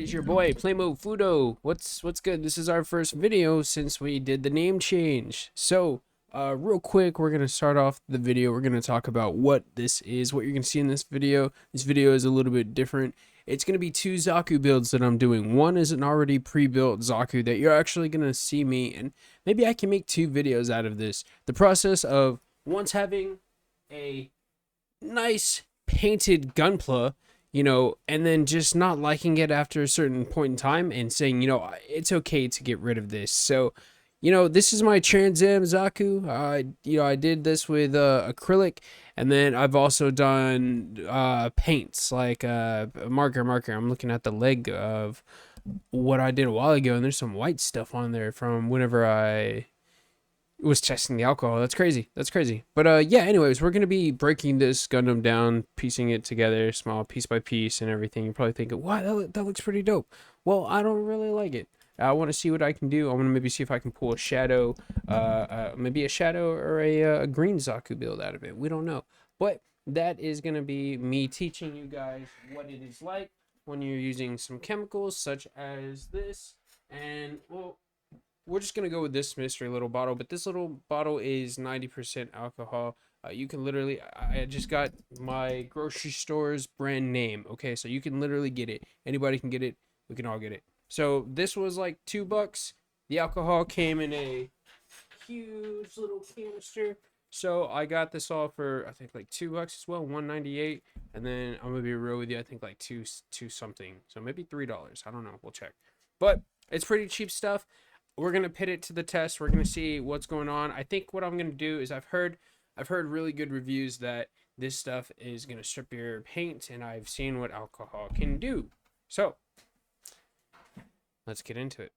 is your boy Plamo Fudo. What's good? This is our first video since we did the name change. So real quick, we're gonna start off the video. We're gonna talk about what this is, what you're gonna see in this video. This video is a little bit different. It's gonna be two Zaku builds that I'm doing. One is an already pre-built Zaku that you're actually gonna see me, and maybe I can make two videos out of this. The process of once having a nice painted Gunpla, you know, and then just not liking it after a certain point in time and saying, you know, it's okay to get rid of this. So, you know, this is my Trans Am Zaku. I did this with acrylic, and then I've also done paints like marker. I'm looking at the leg of what I did a while ago, and there's some white stuff on there from whenever I was testing the alcohol. That's crazy. But yeah, anyways, we're gonna be breaking this Gundam down, piecing it together small piece by piece and everything. You're probably thinking, wow, that looks pretty dope. Well, I don't really like it. I want to see what I can do. I want to maybe see if I can pull a shadow, maybe a shadow or a green Zaku build out of it. We don't know, but that is gonna be me teaching you guys what it is like when you're using some chemicals such as this. And well, we're just gonna go with this mystery little bottle, but this little bottle is 90% alcohol. You can literally, I just got my grocery store's brand name. Okay, so you can literally get it. Anybody can get it. We can all get it. So this was like $2. The alcohol came in a huge little canister. So I got this all for I think like $2 as well, $1.98. And then I'm gonna be real with you, I think like two something. So maybe $3. I don't know. We'll check. But it's pretty cheap stuff. We're gonna pit it to the test. We're gonna see what's going on. I think what I'm gonna do is I've heard really good reviews that this stuff is gonna strip your paint, and I've seen what alcohol can do. So let's get into it.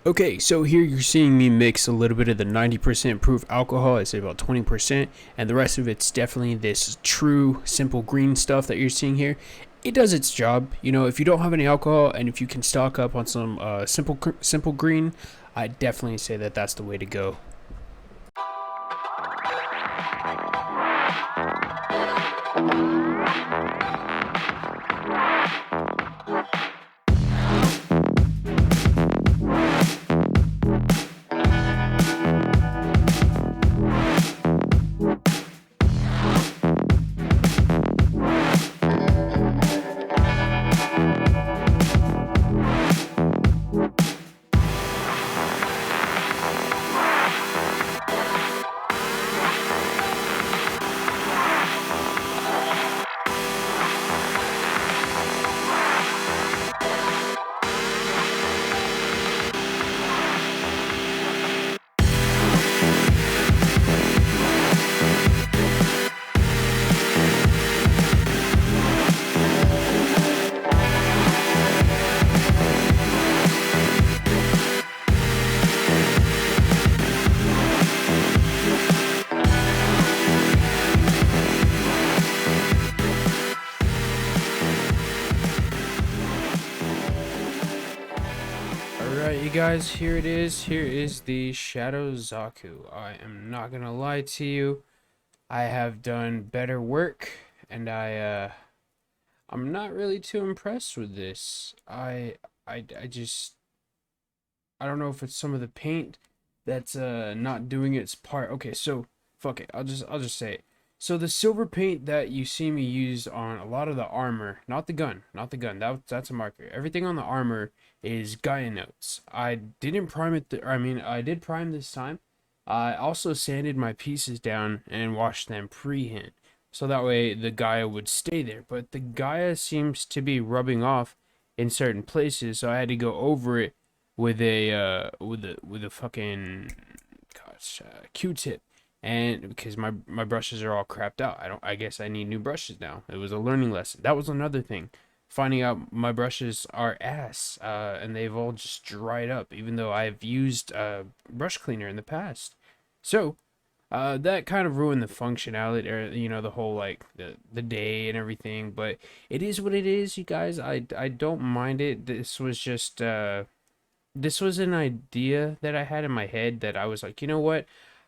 Okay, so here you're seeing me mix a little bit of the 90% proof alcohol, I say about 20%, and the rest of it's definitely this true simple green stuff that you're seeing here. It does its job. You know, if you don't have any alcohol and if you can stock up on some simple green, I definitely say that that's the way to go. Alright, you guys, here it is. Here is the Shadow Zaku. I am not gonna lie to you. I have done better work, and I'm not really too impressed with this. I just I don't know if it's some of the paint that's not doing its part. Okay, so fuck it. I'll just say it. So the silver paint that you see me use on a lot of the armor, not the gun, not the gun. That's a marker. Everything on the armor is Gaia notes. I didn't prime it. I did prime this time. I also sanded my pieces down and washed them pre-hand, so that way the Gaia would stay there. But the Gaia seems to be rubbing off in certain places, so I had to go over it with a fucking Q-tip, and because my brushes are all crapped out. I guess I need new brushes now. It was a learning lesson. That was another thing, finding out my brushes are ass, and they've all just dried up, even though I've used brush cleaner in the past. So that kind of ruined the functionality, or the whole, like, the day and everything. But it is what it is, you guys. I don't mind it. This was an idea that I had in my head that I was like, you know what?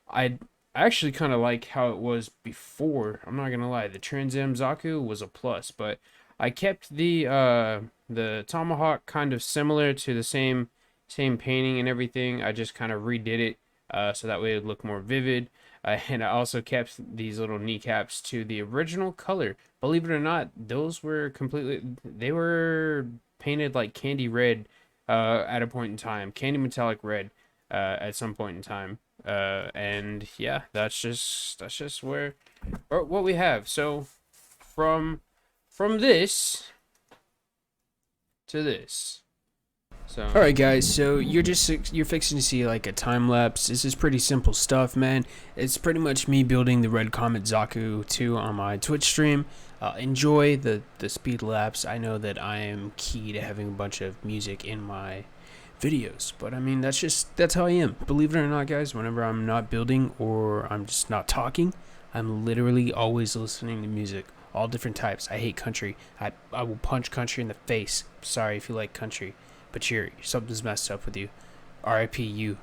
I actually kind of like how it was before. I'm not gonna lie, the Trans Am Zaku was a plus, but I kept the Tomahawk kind of similar to the same painting and everything. I just kind of redid it so that way it would look more vivid. And I also kept these little kneecaps to the original color. Believe it or not, those were they were painted like candy red at a point in time, candy metallic red at some point in time, and yeah, that's just where or what we have. So from this to this. So all right, guys, so you're fixing to see like a time lapse. This is pretty simple stuff, man. It's pretty much me building the red comet Zaku 2 on my Twitch stream. Enjoy the speed lapse. I know that I am key to having a bunch of music in my videos, but I mean, that's how I am. Believe it or not, guys, whenever I'm not building or I'm just not talking, I'm literally always listening to music, all different types. I hate country. I will punch country in the face. Sorry if you like country, but something's messed up with you. R.I.P. you.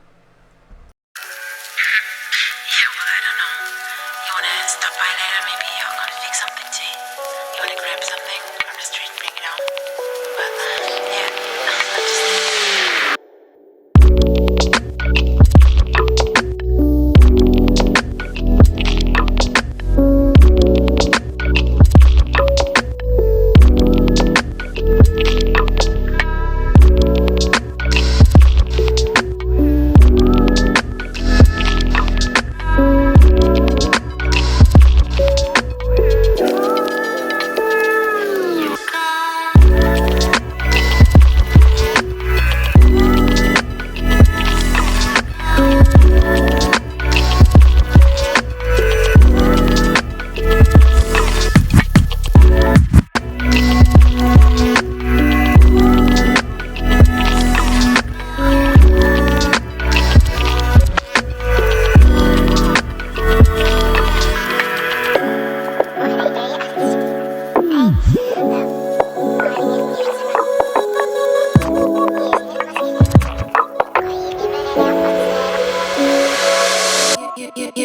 You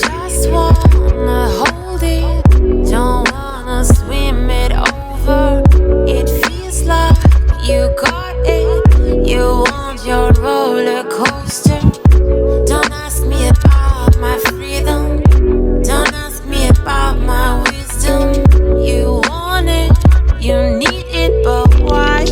just wanna hold it, don't wanna swim it over. It feels like you got it, you want your roller coaster. Don't ask me about my freedom, don't ask me about my wisdom. You want it, you need it, but why?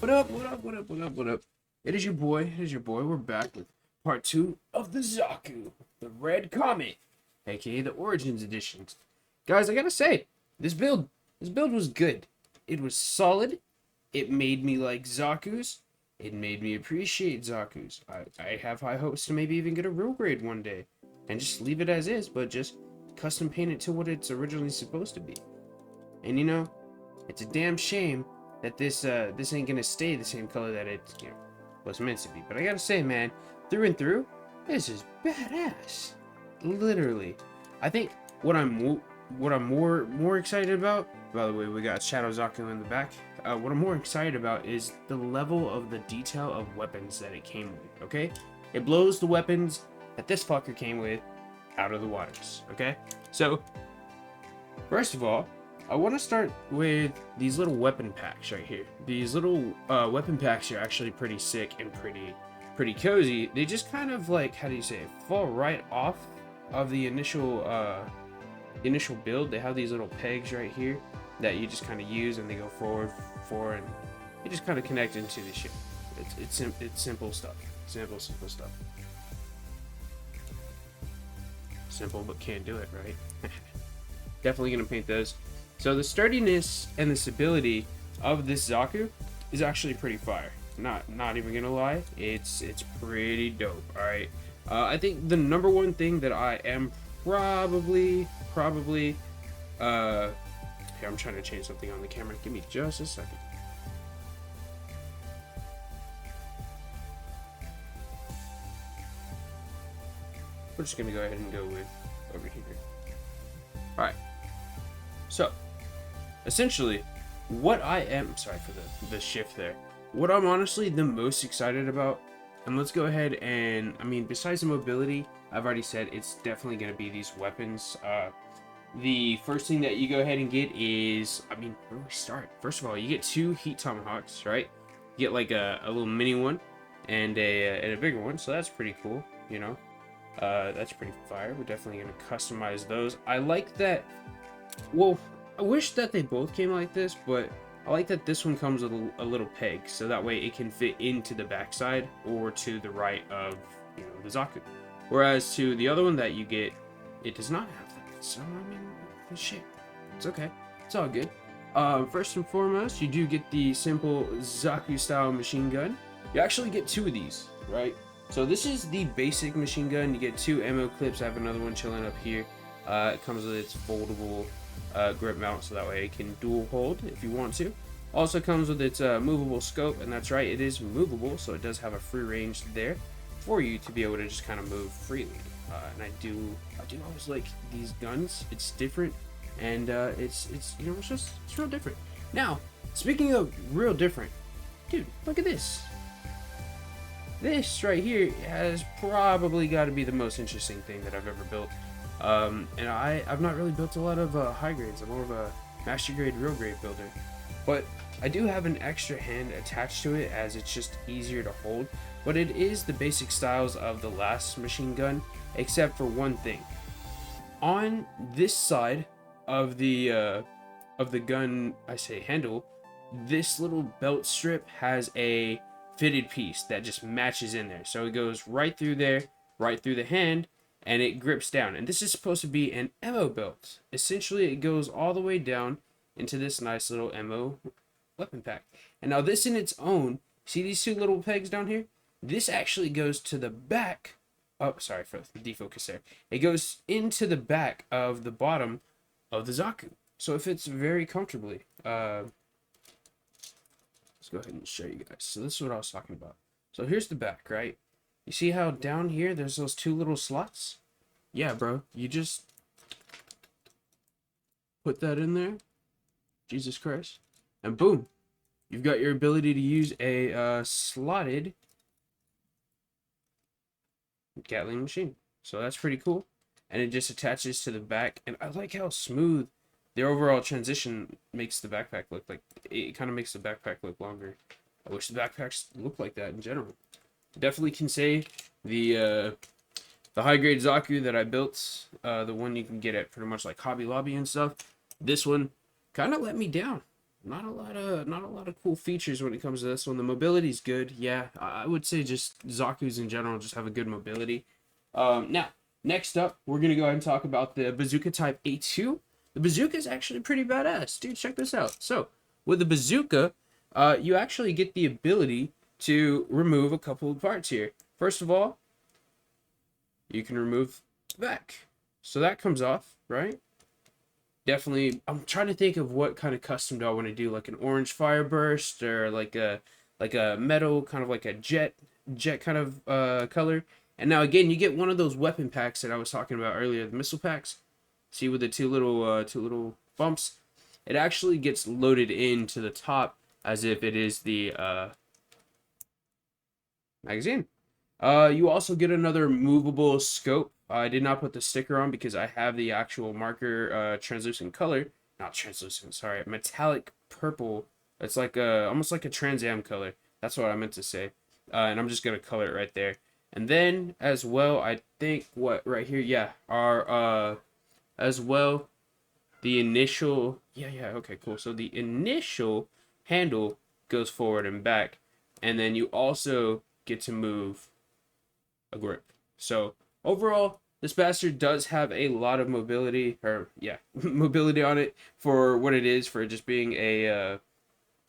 What up, what up, what up, what up, what up? It is your boy, We're back with part 2 of the Zaku, the Red Comet, aka the Origins Editions. Guys, I gotta say, this build was good. It was solid. It made me like Zaku's. It made me appreciate Zaku's. I have high hopes to maybe even get a real grade one day. And just leave it as is, but just custom paint it to what it's originally supposed to be. And you know, it's a damn shame that this ain't gonna stay the same color that it was meant to be. But I gotta say, man, through and through, this is badass. Literally. I think what I'm more excited about, by the way, we got Shadow Zaku in the back. What I'm more excited about is the level of the detail of weapons that it came with, okay? It blows the weapons that this fucker came with out of the waters, okay? So, first of all, I want to start with these little weapon packs right here. These little weapon packs are actually pretty sick and pretty cozy. They just kind of like, how do you say it, fall right off of the initial build. They have these little pegs right here that you just kind of use, and they go forward, and you just kind of connect into the ship. It's simple stuff. Simple stuff. Simple, but can't do it, right? Definitely gonna paint those. So the sturdiness and the stability of this Zaku is actually pretty fire. Not even gonna lie, it's pretty dope. All right. I think the number one thing that I am probably here, I'm trying to change something on the camera. Give me just a second. We're just gonna go ahead and go with over here. All right. So, essentially, what I am, sorry for the shift there. What I'm honestly the most excited about, and let's go ahead and, I mean, besides the mobility, I've already said it's definitely gonna be these weapons. The first thing that you go ahead and get is, I mean, where do we start? First of all, you get 2 heat tomahawks, right? You get like a little mini one and a bigger one, so that's pretty cool, you know. That's pretty fire. We're definitely gonna customize those. I like that. Well, I wish that they both came like this, but I like that this one comes with a little peg, so that way it can fit into the backside or to the right of, you know, the Zaku. Whereas to the other one that you get, it does not have that. So I mean, shit, it's okay. It's all good. First and foremost, you do get the simple Zaku style machine gun. You actually get 2 of these, right? So this is the basic machine gun. You get 2 ammo clips. I have another one chilling up here. It comes with its foldable grip mount, so that way it can dual hold if you want to. Also comes with its movable scope, and that's right, it is movable, so it does have a free range there for you to be able to just kind of move freely. And I do always like these guns. It's different, and it's you know, it's real different. Now, speaking of real different, dude, look at this. This right here has probably got to be the most interesting thing that I've ever built. And I've not really built a lot of high grades. I'm more of a master grade, real grade builder. But I do have an extra hand attached to it, as it's just easier to hold. But it is the basic styles of the last machine gun, except for one thing. On this side of the gun, I say handle, this little belt strip has a fitted piece that just matches in there. So it goes right through there, right through the hand, and it grips down. And this is supposed to be an ammo belt. Essentially, it goes all the way down into this nice little ammo weapon pack. And now this in its own, see these 2 little pegs down here? This actually goes to the back. Oh, sorry for the defocus there. It goes into the back of the bottom of the Zaku. So it fits very comfortably. Let's go ahead and show you guys. So this is what I was talking about. So here's the back, right? You see how down here there's those 2 little slots? Yeah, bro. You just put that in there. Jesus Christ. And boom. You've got your ability to use a slotted Gatling machine. So that's pretty cool. And it just attaches to the back. And I like how smooth the overall transition makes the backpack look. Like, it kind of makes the backpack look longer. I wish the backpacks look like that in general. Definitely can say the high grade Zaku that I built, the one you can get at pretty much like Hobby Lobby and stuff, this one kind of let me down. not a lot of cool features when it comes to this one. The mobility's good. Yeah, I would say just Zaku's in general just have a good mobility. Now, next up, we're gonna go ahead and talk about the bazooka type A2. The bazooka is actually pretty badass, dude. Check this out. So, with the bazooka, you actually get the ability to remove a couple of parts here. First of all, you can remove the back, so that comes off, right? Definitely, I'm trying to think of what kind of custom do I want to do, like an orange fire burst or like a metal kind of like a jet kind of color. And now again, you get one of those weapon packs that I was talking about earlier, the missile packs. See, with the two little bumps, it actually gets loaded into the top as if it is the magazine. You also get another movable scope. I did not put the sticker on because I have the actual marker translucent color. Not translucent, sorry. Metallic purple. It's like almost like a Trans Am color. That's what I meant to say. And I'm just going to color it right there. And then, as well, I think what right here, yeah, are, as well, the initial, okay, cool. So the initial handle goes forward and back. And then you also get to move a grip. So overall, this bastard does have a lot of mobility, or yeah, mobility on it for what it is, for just being a a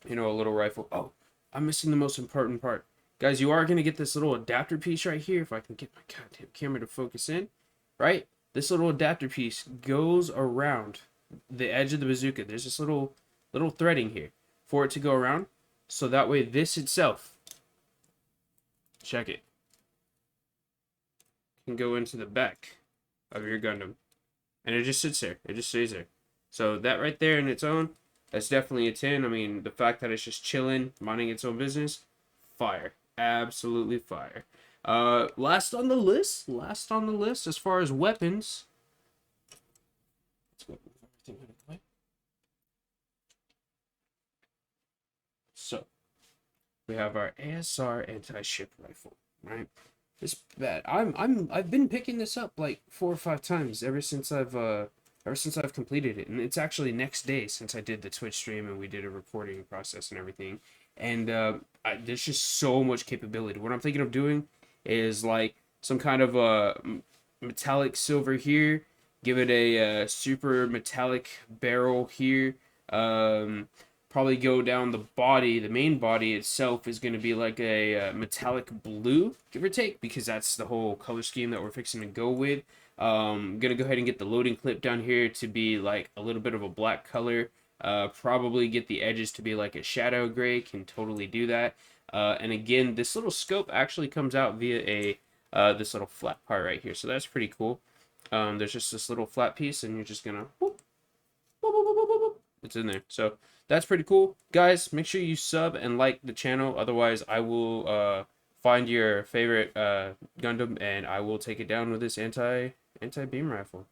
little rifle. Oh, I'm missing the most important part, guys. You are gonna get this little adapter piece right here. If I can get my goddamn camera to focus in, right? This little adapter piece goes around the edge of the bazooka. There's this little threading here for it to go around, so that way this itself, check it, can go into the back of your Gundam, and it just sits there. It just stays there. So that right there in its own, that's definitely a 10. I mean, the fact that it's just chilling, minding its own business, fire, absolutely fire. Last on the list, as far as weapons. Let's go move everything out of the way. So we have our ASR anti-ship rifle, right? It's bad. I've been picking this up like 4 or 5 times ever since I've completed it, and it's actually next day since I did the Twitch stream and we did a recording process and everything. And there's just so much capability. What I'm thinking of doing is like some kind of metallic silver here, give it a super metallic barrel here. Probably go down the body. The main body itself is going to be like a metallic blue, give or take, because that's the whole color scheme that we're fixing to go with. I'm going to go ahead and get the loading clip down here to be like a little bit of a black color. Probably get the edges to be like a shadow gray. Can totally do that. And again, this little scope actually comes out via a this little flat part right here. So that's pretty cool. There's just this little flat piece, and you're just going to whoop, whoop, whoop, whoop, whoop, whoop. It's in there. So that's pretty cool. Guys, make sure you sub and like the channel. Otherwise, I will find your favorite Gundam and I will take it down with this anti-beam rifle.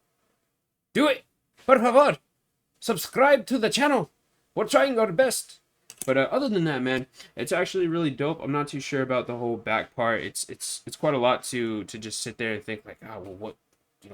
Do it! Por favor! Subscribe to the channel! We're trying our best! But other than that, man, it's actually really dope. I'm not too sure about the whole back part. It's quite a lot to just sit there and think like, oh, well,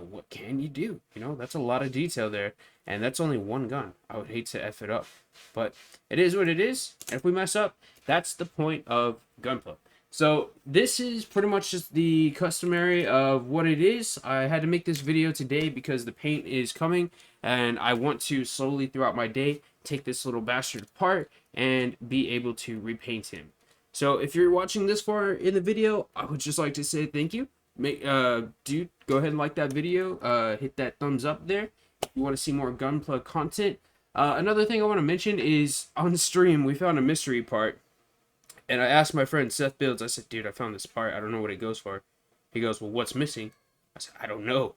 what can you do? That's a lot of detail there, and that's only one gun. I would hate to F it up, but it is what it is. And if we mess up, that's the point of Gunpla. So this is pretty much just the customary of what it is. I had to make this video today because the paint is coming, and I want to slowly throughout my day take this little bastard apart and be able to repaint him. So if you're watching this far in the video, I would just like to say thank you. Dude, go ahead and like that video, hit that thumbs up there if you want to see more Gunpla content. Another thing I want to mention is on stream we found a mystery part, and I asked my friend Seth Builds, I said, dude, I found this part, I don't know what it goes for. He goes, well, what's missing? I said, I don't know.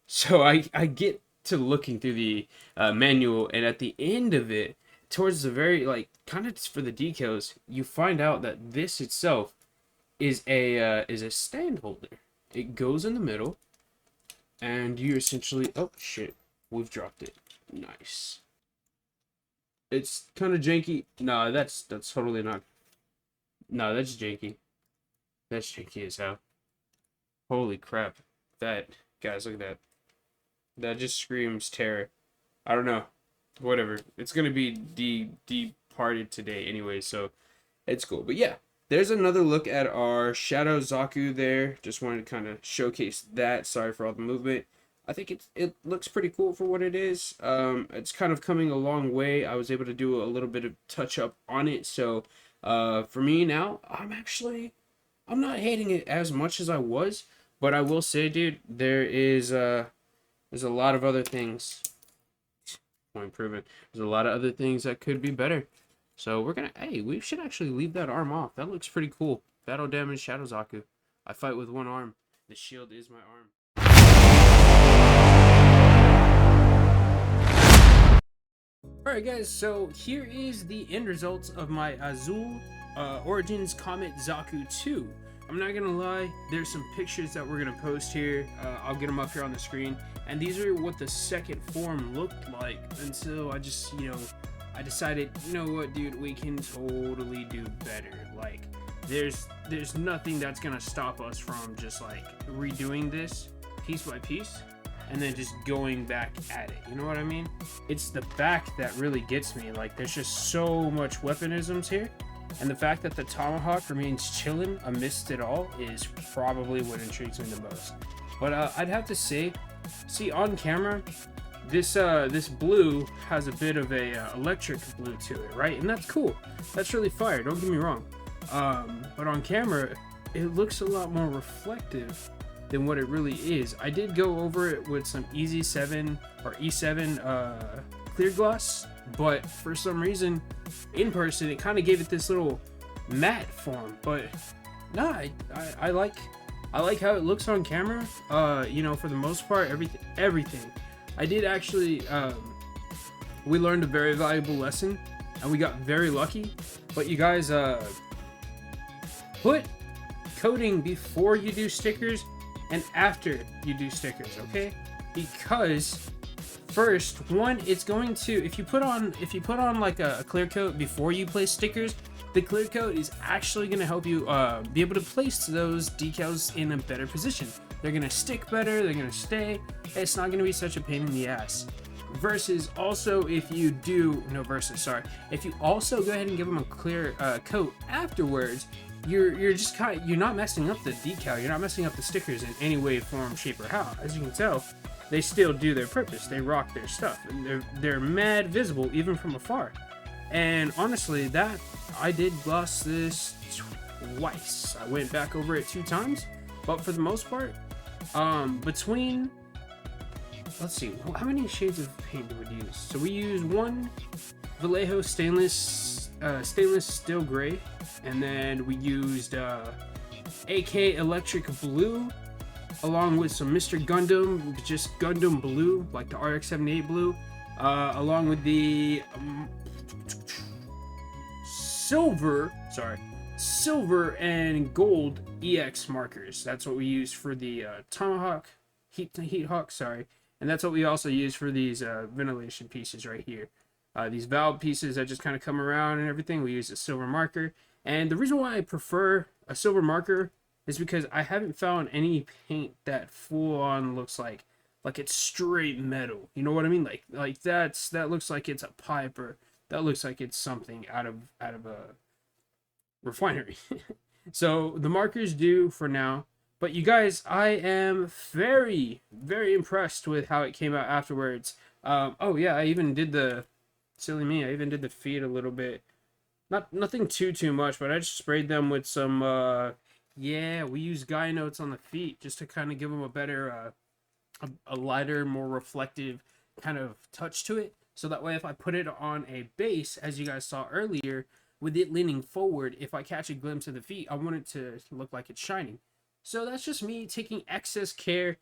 So I get to looking through the manual, and at the end of it, towards the very, like, kind of for the decals, you find out that this itself is a stand holder. It goes in the middle, and you essentially, oh shit, we've dropped it. Nice. It's kind of janky. No, that's totally not. No, that's janky. That's janky as hell. Holy crap. That, guys, look at that. That just screams terror. I don't know. whatever. It's gonna be departed today anyway, so it's cool. But yeah, there's another look at our Shadow Zaku there. Just wanted to kind of showcase that. Sorry for all the movement. I think it looks pretty cool for what it is. It's kind of coming a long way. I was able to do a little bit of touch up on it. So for me now, I'm not hating it as much as I was. But I will say, dude, there's a lot of other things. Point improvement. There's a lot of other things that could be better. So we should actually leave that arm off. That looks pretty cool. Battle damage Shadow Zaku. I fight with one arm. The shield is my arm. Alright guys, so here is the end results of my AZULE Origins Comet Zaku 2. I'm not gonna lie, there's some pictures that we're gonna post here. I'll get them up here on the screen. And these are what the second form looked like until I just, I decided, you know what, dude, we can totally do better. Like, there's nothing that's gonna stop us from just like redoing this piece by piece and then just going back at it. You know what I mean? It's the back that really gets me. Like, there's just so much weaponisms here. And the fact that the tomahawk remains chilling amidst it all is probably what intrigues me the most. But I'd have to say, see on camera, this blue has a bit of a electric blue to it, right? And that's cool. That's really fire. Don't get me wrong. But on camera, it looks a lot more reflective than what it really is. I did go over it with some EZ7 or E7 clear gloss, but for some reason in person it kind of gave it this little matte form. But nah, I like how it looks on camera. For the most part, everything. I did actually we learned a very valuable lesson and we got very lucky. But you guys put coating before you do stickers and after you do stickers, okay? Because first, one, it's going to, if you put on like a clear coat before you place stickers, the clear coat is actually going to help you be able to place those decals in a better position. They're going to stick better, they're going to stay. It's not going to be such a pain in the ass. Versus also if you also go ahead and give them a clear coat afterwards, you're not messing up the decal, you're not messing up the stickers in any way, form, shape, or how. As you can tell, they still do their purpose. They rock their stuff, and they're mad visible even from afar. And honestly, that I did gloss this twice. I went back over it 2 times, but for the most part, between, let's see, how many shades of paint do we use? So we use one Vallejo stainless steel gray, and then we used AK electric blue, along with some Mr. Gundam, just Gundam blue, like the RX-78 blue, along with the silver and gold EX markers. That's what we use for the Tomahawk, Heat Hawk, and that's what we also use for these ventilation pieces right here. These valve pieces that just kind of come around and everything, we use a silver marker. And the reason why I prefer a silver marker is because I haven't found any paint that full on looks like it's straight metal. You know what I mean? Like that looks like it's a pipe, or that looks like it's something out of a refinery. So the markers do for now. But you guys, I am very, very impressed with how it came out afterwards. Oh yeah, I even did the feet a little bit. Nothing too much, but I just sprayed them with some we use guy notes on the feet just to kind of give them a better a lighter, more reflective kind of touch to it. So that way if I put it on a base, as you guys saw earlier, with it leaning forward, if I catch a glimpse of the feet, I want it to look like it's shining. So that's just me taking excess care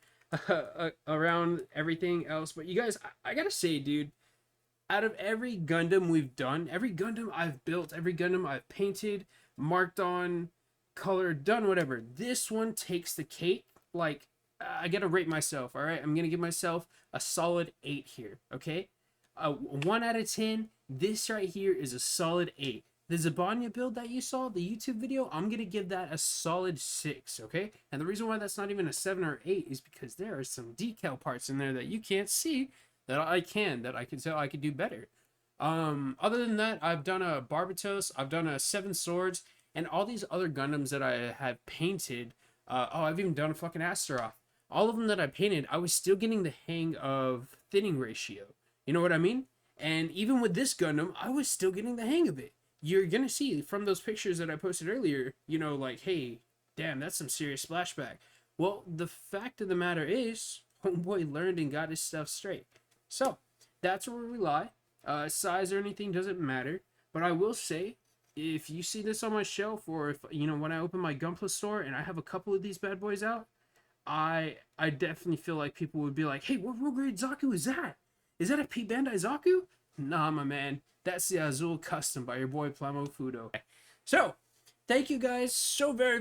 around everything else. But you guys, I gotta say, dude, out of every Gundam we've done, every Gundam I've built, every Gundam I've painted, marked on, colored, done whatever, this one takes the cake. Like, I gotta rate myself, all right? I'm gonna give myself a solid 8 here, okay? 1 out of 10, this right here is a solid 8. The Zabanya build that you saw, the YouTube video, I'm gonna give that a solid 6, okay? And the reason why that's not even a 7 or 8 is because there are some decal parts in there that you can't see that I can tell I could do better. Other than that, I've done a Barbatos, I've done a Seven Swords, and all these other Gundams that I have painted. I've even done a fucking Astaroth. All of them that I painted, I was still getting the hang of thinning ratio. You know what I mean? And even with this Gundam, I was still getting the hang of it. You're gonna see from those pictures that I posted earlier, you know, like, hey, damn, that's some serious splashback. Well, the fact of the matter is, homeboy learned and got his stuff straight. So, that's where we lie. Size or anything doesn't matter. But I will say, if you see this on my shelf, or if, you know, when I open my Gunpla store and I have a couple of these bad boys out, I definitely feel like people would be like, hey, what real grade Zaku is that? Is that a P Bandai Zaku? Nah, my man. That's the AZULE custom by your boy Plamo Fudo. So, thank you guys so very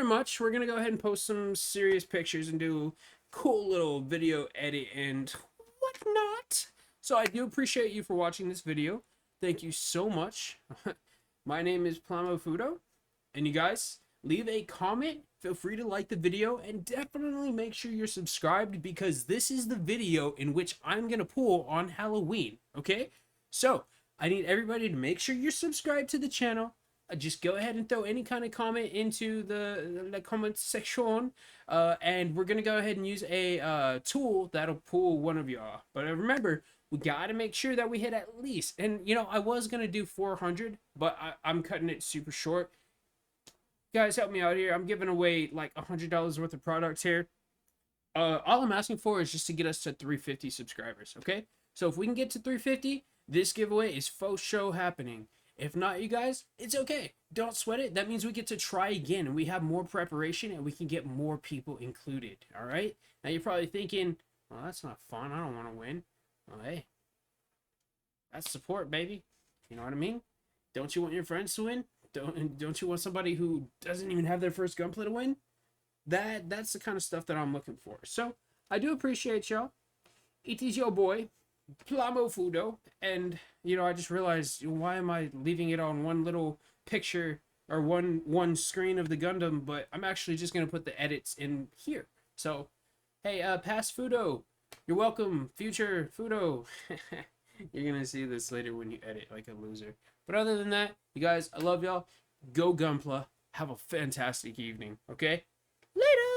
much. We're going to go ahead and post some serious pictures and do a cool little video edit and whatnot. So, I do appreciate you for watching this video. Thank you so much. My name is Plamo Fudo. And you guys, leave a comment. Feel free to like the video and definitely make sure you're subscribed because this is the video in which I'm going to pull on Halloween, okay? So, I need everybody to make sure you're subscribed to the channel. Just go ahead and throw any kind of comment into the comment section. And we're going to go ahead and use a tool that'll pull one of y'all. But remember, we got to make sure that we hit at least. And, you know, I was going to do 400, but I'm cutting it super short. Guys, help me out here. I'm giving away like $100 worth of products here. All I'm asking for is just to get us to 350 subscribers, okay? So if we can get to 350, this giveaway is faux show happening. If not, you guys, it's okay. Don't sweat it. That means we get to try again and we have more preparation and we can get more people included, all right? Now you're probably thinking, well, that's not fun. I don't want to win. Well, hey, that's support, baby. You know what I mean? Don't you want your friends to win? Don't you want somebody who doesn't even have their first Gunpla to win? That's the kind of stuff that I'm looking for. So, I do appreciate y'all. It is your boy, Plamo Fudo. And, you know, I just realized, why am I leaving it on one little picture or one screen of the Gundam, but I'm actually just going to put the edits in here. So, hey, past Fudo, you're welcome, future Fudo. You're going to see this later when you edit like a loser. But other than that, you guys, I love y'all. Go Gunpla. Have a fantastic evening, okay? Later!